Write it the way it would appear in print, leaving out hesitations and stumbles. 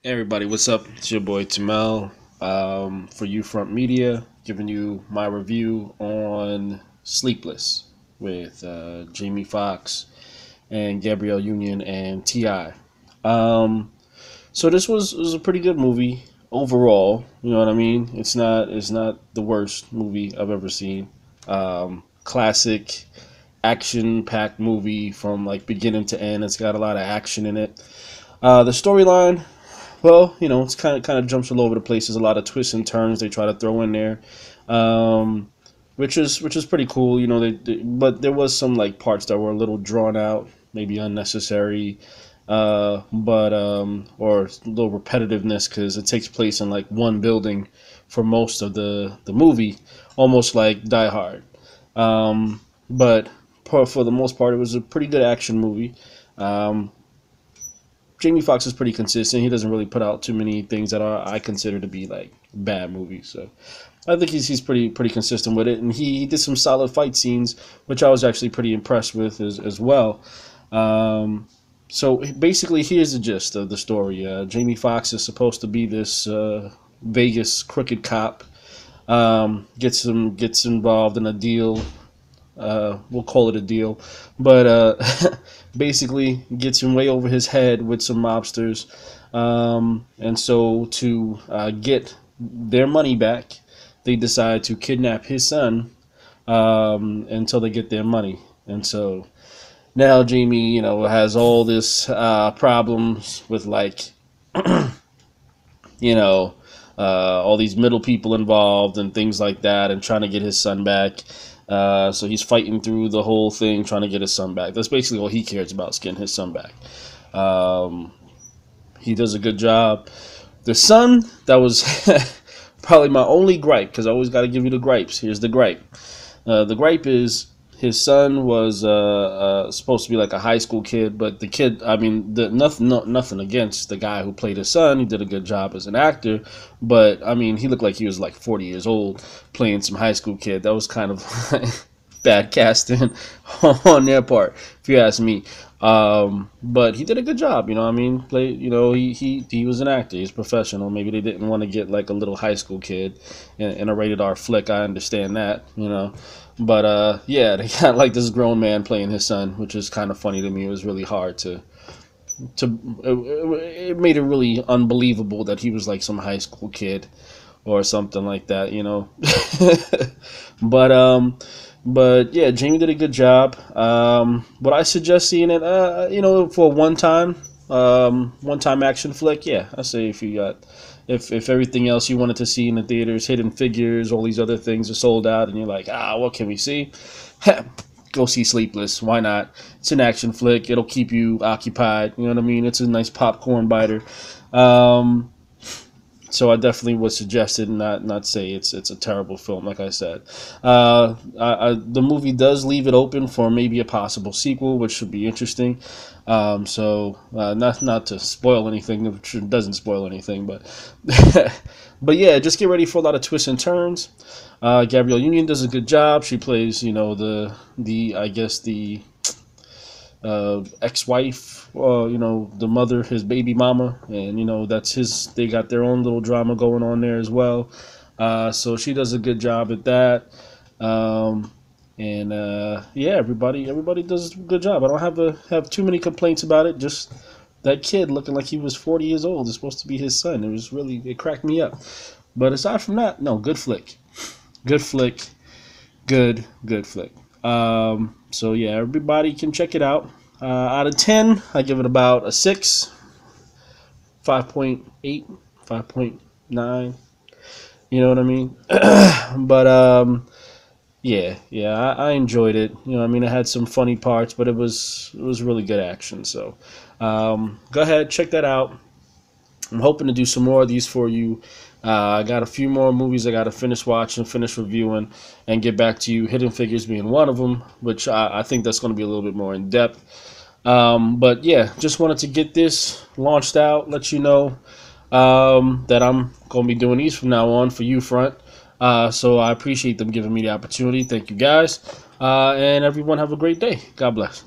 Hey everybody, what's up? It's your boy Tomél for You Front Media, giving you my review on Sleepless with Jamie Foxx and Gabrielle Union and T.I. So this was a pretty good movie overall. You know what I mean? It's not the worst movie I've ever seen. Classic action-packed movie from like beginning to end. It's got a lot of action in it. The storyline. Well, it's kind of jumps all over the place. There's a lot of twists and turns they try to throw in there, which is pretty cool. But there was some like parts that were a little drawn out, maybe unnecessary, but or a little repetitiveness because it takes place in like one building for most of the movie, almost like Die Hard. But for the most part, it was a pretty good action movie. Jamie Foxx is pretty consistent. He doesn't really put out too many things that I consider to be like bad movies. So I think he's pretty consistent with it, and he did some solid fight scenes, which I was actually pretty impressed with as well. So basically, here's the gist of the story. Jamie Foxx is supposed to be this Vegas crooked cop. Gets involved in a deal. We'll call it a deal, but basically gets him way over his head with some mobsters, and so to get their money back, they decide to kidnap his son until they get their money. And so now Jamie, has all this problems with like, all these middle people involved and things like that, and trying to get his son back. So he's fighting through the whole thing, trying to get his son back. That's basically all he cares about, is getting his son back. He does a good job. The son, that was probably my only gripe, because I always got to give you the gripes. Here's the gripe. The gripe is his son was supposed to be like a high school kid, but the kid, nothing against the guy who played his son. He did a good job as an actor, but he looked like he was like 40 years old playing some high school kid. That was kind of bad casting on their part, if you ask me. But he did a good job, he was an actor, he's professional. Maybe they didn't want to get like a little high school kid in a rated R flick. I understand that, but yeah, they got like this grown man playing his son, which is kind of funny to me. It was really hard to it made it really unbelievable that he was like some high school kid or something like that, But yeah, Jamie did a good job. Would I suggest seeing it? For a one-time action flick? Yeah, I say if everything else you wanted to see in the theaters, Hidden Figures, all these other things are sold out, and you're like, what can we see? Go see Sleepless. Why not? It's an action flick. It'll keep you occupied. You know what I mean? It's a nice popcorn biter. So I definitely would suggest it, and not say it's a terrible film. Like I said, the movie does leave it open for maybe a possible sequel, which should be interesting. So not to spoil anything, which doesn't spoil anything, but but yeah, just get ready for a lot of twists and turns. Gabrielle Union does a good job. She plays the ex-wife, the mother, his baby mama, and that's they got their own little drama going on there as well. So she does a good job at that. Yeah, everybody does a good job. I don't have too many complaints about it. Just that kid looking like he was 40 years old is supposed to be his son. It cracked me up. But aside from that, no, good flick. Good flick. Good flick. So yeah, everybody can check it out. Out of 10, I give it about a 6, 5.8, 5.9. You know what I mean? But yeah, I enjoyed it. It had some funny parts, but it was really good action. So go ahead, check that out. I'm hoping to do some more of these for you. I got a few more movies I got to finish watching, finish reviewing, and get back to you. Hidden Figures being one of them, which I think that's going to be a little bit more in depth. But yeah, just wanted to get this launched out, let you know that I'm going to be doing these from now on for you front. So I appreciate them giving me the opportunity. Thank you guys. And everyone have a great day. God bless.